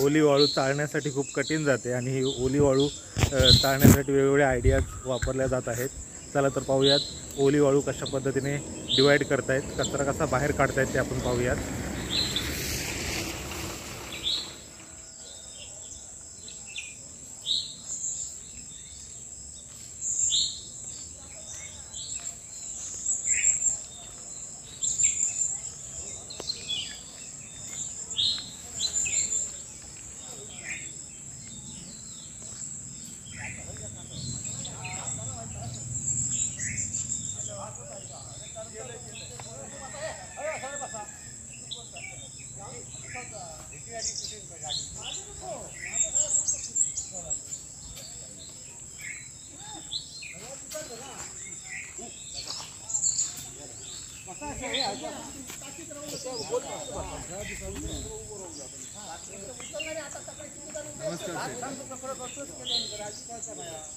ओली वाळू चाळण्यासाठी खूप कठीण जाते आणि ही ओली वाळू चाळण्यासाठी वेगवेगळ्या आयडियाज वापरल्या जात आहेत। चला तर पाहूयात ओली वाळू कशा पद्धतीने डिवाइड करतायत, कचरा कसा बाहेर काढतायत ते आपण पाहूयात।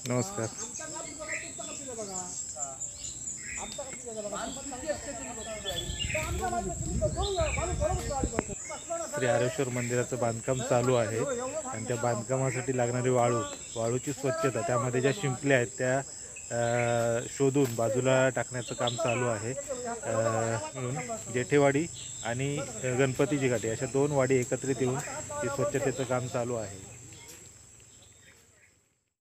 नमस्कार। श्री हरेश्वर मंदिराचं बांधकाम चालू आहे आणि त्या बांधकामासाठी लागणारी वाळूची स्वच्छता, त्यामध्ये ज्या शिंपल्या आहेत त्या शोधून बाजूला टाकण्याचं काम चालू आहे। जेठेवाडी आणि गणपतीची घाटी अशा दोन वाडी एकत्रित येऊन ही स्वच्छतेचं काम चालू आहे।